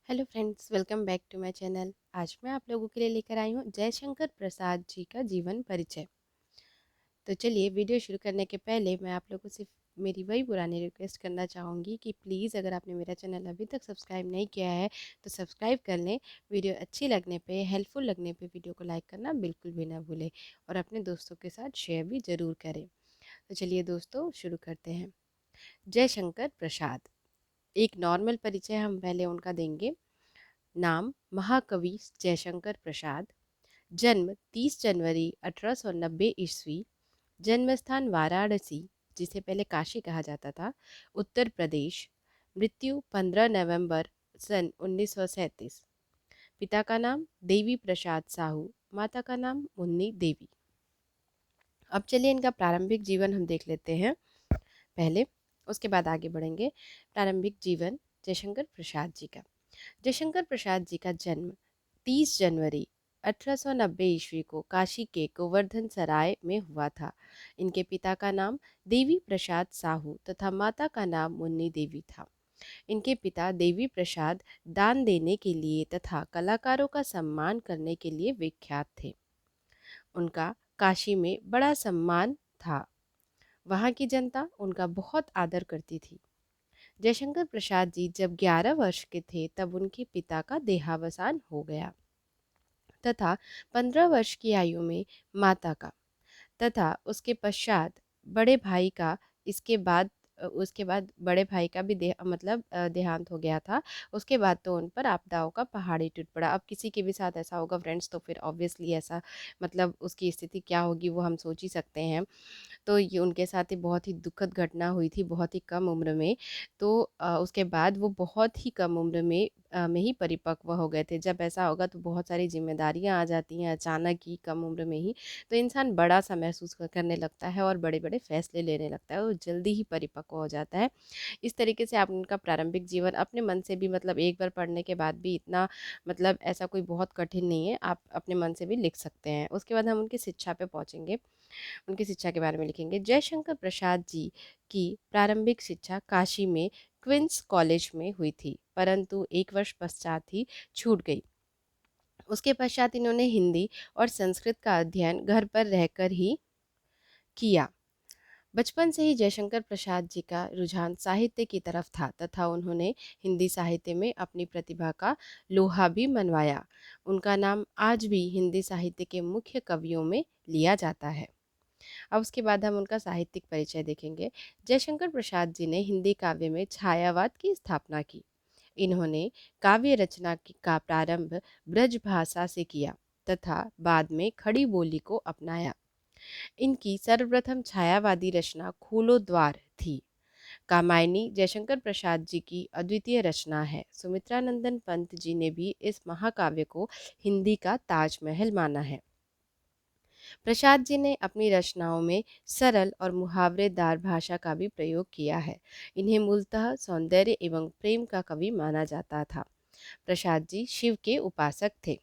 Hello friends, welcome back to my channel. आज मैं आप लोगों के लिए लेकर आई हूँ जयशंकर प्रसाद जी का जीवन परिचय। तो चलिए, वीडियो शुरू करने के पहले मैं आप लोगों से मेरी वही पुरानी रिक्वेस्ट करना चाहूँगी कि प्लीज़ अगर आपने मेरा चैनल अभी तक सब्सक्राइब नहीं किया है तो सब्सक्राइब कर लें। वीडियो अच्छी लगने पे, हेल्पफुल लगने पे वीडियो को लाइक करना बिल्कुल भी ना भूलें और अपने दोस्तों के साथ शेयर भी ज़रूर करें। तो चलिए दोस्तों, शुरू करते हैं। जयशंकर प्रसाद, एक नॉर्मल परिचय हम पहले उनका देंगे। नाम महाकवि जयशंकर प्रसाद। जन्म 30 जनवरी 1890 ईस्वी। जन्मस्थान वाराणसी, जिसे पहले काशी कहा जाता था, उत्तर प्रदेश। मृत्यु 15 नवंबर सन 1937। पिता का नाम देवी प्रसाद साहू, माता का नाम मुन्नी देवी। अब चलिए इनका प्रारंभिक जीवन हम देख लेते हैं पहले, उसके बाद आगे बढ़ेंगे। प्रारंभिक जीवन जयशंकर प्रसाद जी का। जयशंकर प्रसाद जी का जन्म 30 जनवरी 1890 ईस्वी को काशी के गोवर्धन सराय में हुआ था। इनके पिता का नाम देवी प्रसाद साहू तथा माता का नाम मुन्नी देवी था। इनके पिता देवी प्रसाद दान देने के लिए तथा कलाकारों का सम्मान करने के लिए विख्यात थे। उनका काशी में बड़ा सम्मान था। वहाँ की जनता उनका बहुत आदर करती थी। जयशंकर प्रसाद जी जब 11 वर्ष के थे तब उनके पिता का देहावसान हो गया तथा 15 वर्ष की आयु में माता का तथा उसके पश्चात बड़े भाई का, इसके बाद उसके बाद बड़े भाई का भी देहांत हो गया था। उसके बाद तो उन पर आपदाओं का पहाड़ ही टूट पड़ा। अब किसी के भी साथ ऐसा होगा फ्रेंड्स, तो फिर ऑब्वियसली ऐसा उसकी स्थिति क्या होगी वो हम सोच ही सकते हैं। तो ये उनके साथ ही बहुत ही दुखद घटना हुई थी, बहुत ही कम उम्र में। तो उसके बाद वो बहुत ही कम उम्र में ही परिपक्व हो गए थे। जब ऐसा होगा तो बहुत सारी जिम्मेदारियां आ जाती हैं अचानक ही, कम उम्र में ही। तो इंसान बड़ा सा महसूस करने लगता है और बड़े बड़े फैसले लेने लगता है, वो जल्दी ही परिपक्व हो जाता है। इस तरीके से आप उनका प्रारंभिक जीवन अपने मन से भी, एक बार पढ़ने के बाद भी इतना, ऐसा कोई बहुत कठिन नहीं है, आप अपने मन से भी लिख सकते हैं। उसके बाद हम उनकी शिक्षा पे पहुंचेंगे, उनकी शिक्षा के बारे में लिखेंगे। जयशंकर प्रसाद जी की प्रारंभिक शिक्षा काशी में क्वींस कॉलेज में हुई थी, परंतु एक वर्ष पश्चात ही छूट गई। उसके पश्चात इन्होंने हिंदी और संस्कृत का अध्ययन घर पर रहकर ही किया। बचपन से ही जयशंकर प्रसाद जी का रुझान साहित्य की तरफ था तथा उन्होंने हिंदी साहित्य में अपनी प्रतिभा का लोहा भी मनवाया। उनका नाम आज भी हिंदी साहित्य के मुख्य कवियों में लिया जाता है। अब उसके बाद हम उनका साहित्यिक परिचय देखेंगे। जयशंकर प्रसाद जी ने हिंदी काव्य में छायावाद की स्थापना की। इन्होंने काव्य रचना का प्रारंभ ब्रज भाषा से किया तथा बाद में खड़ी बोली को अपनाया। इनकी सर्वप्रथम छायावादी रचना खोलो द्वार थी। कामायनी जयशंकर प्रसाद जी की अद्वितीय रचना है। सुमित्रा नंदन पंत जी ने भी इस महाकाव्य को हिंदी का ताजमहल माना है। प्रसाद जी ने अपनी रचनाओं में सरल और मुहावरेदार भाषा का भी प्रयोग किया है। इन्हें मूलतः सौंदर्य एवं प्रेम का कवि माना जाता था। प्रसाद जी शिव के उपासक थे।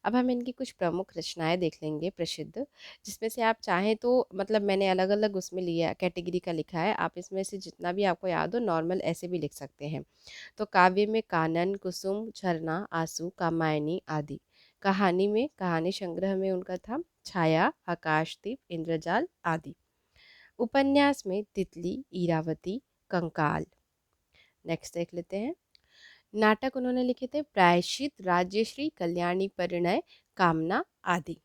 अब हम इनकी कुछ प्रमुख रचनाएं देख लेंगे प्रसिद्ध, जिसमें से आप चाहें तो, मैंने अलग अलग उसमें लिया, कैटेगरी का लिखा है, आप इसमें से जितना भी आपको याद हो नॉर्मल ऐसे भी लिख सकते हैं। तो काव्य में कानन, कुसुम, झरना, आंसू, कामायनी आदि। कहानी में, कहानी संग्रह में उनका था छाया, आकाशदीप, इंद्रजाल आदि। उपन्यास में तितली, इरावती, कंकाल। नेक्स्ट देख लेते हैं। नाटक उन्होंने लिखे थे प्रायश्चित, राज्यश्री, कल्याणी परिणय, कामना आदि।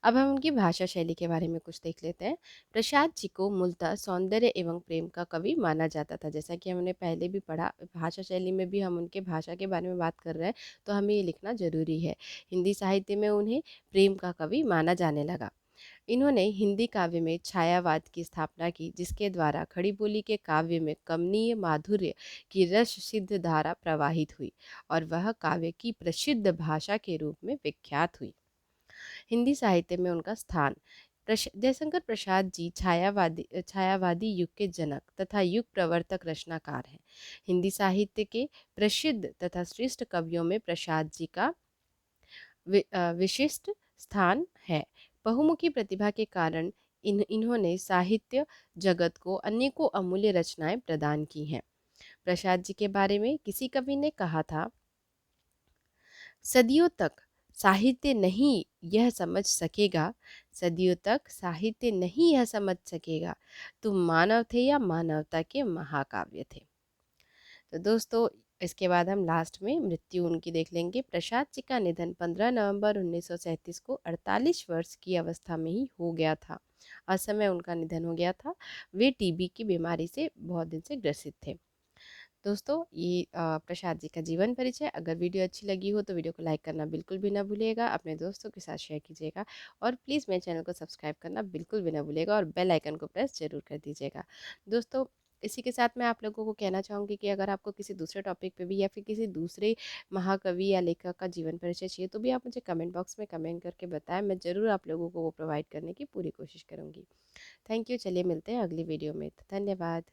अब हम उनकी भाषा शैली के बारे में कुछ देख लेते हैं। प्रसाद जी को मूलतः सौंदर्य एवं प्रेम का कवि माना जाता था। जैसा कि हमने पहले भी पढ़ा, भाषा शैली में भी हम उनके भाषा के बारे में बात कर रहे हैं, तो हमें ये लिखना जरूरी है। हिंदी साहित्य में उन्हें प्रेम का कवि माना जाने लगा। इन्होंने हिंदी काव्य में छायावाद की स्थापना की, जिसके द्वारा खड़ी बोली के काव्य में कमनीय माधुर्य की रस सिद्ध धारा प्रवाहित हुई और वह काव्य की प्रसिद्ध भाषा के रूप में विख्यात हुई। हिंदी साहित्य में उनका स्थान। जयशंकर प्रसाद जी छायावादी युग के जनक तथा युग प्रवर्तक रचनाकार हैं। हिंदी साहित्य के प्रसिद्ध तथा श्रेष्ठ कवियों में प्रसाद जी का विशिष्ट स्थान है। बहुमुखी प्रतिभा के कारण इन्होंने साहित्य जगत को अनेकों अमूल्य रचनाएं प्रदान की हैं। प्रसाद जी के बारे में किसी कवि ने कहा था, सदियों तक साहित्य नहीं यह समझ सकेगा, सदियों तक साहित्य नहीं यह समझ सकेगा, तुम मानव थे या मानवता के महाकाव्य थे। तो दोस्तों, इसके बाद हम लास्ट में मृत्यु उनकी देख लेंगे। प्रसाद जी का निधन 15 नवंबर 1937 को 48 वर्ष की अवस्था में ही हो गया था। असमय उनका निधन हो गया था। वे टीबी की बीमारी से बहुत दिन से ग्रसित थे। दोस्तों, ये प्रसाद जी का जीवन परिचय। अगर वीडियो अच्छी लगी हो तो वीडियो को लाइक करना बिल्कुल भी ना भूलिएगा, अपने दोस्तों के साथ शेयर कीजिएगा और प्लीज़ मेरे चैनल को सब्सक्राइब करना बिल्कुल भी ना भूलिएगा और बेल आइकन को प्रेस जरूर कर दीजिएगा। दोस्तों, इसी के साथ मैं आप लोगों को कहना चाहूँगी कि अगर आपको किसी दूसरे टॉपिक पे भी या फिर किसी दूसरे महाकवि या लेखक का जीवन परिचय चाहिए तो भी आप मुझे कमेंट बॉक्स में कमेंट करके बताएं, मैं ज़रूर आप लोगों को वो प्रोवाइड करने की पूरी कोशिश करूँगी। Thank you. चलिए मिलते हैं अगली वीडियो में। धन्यवाद।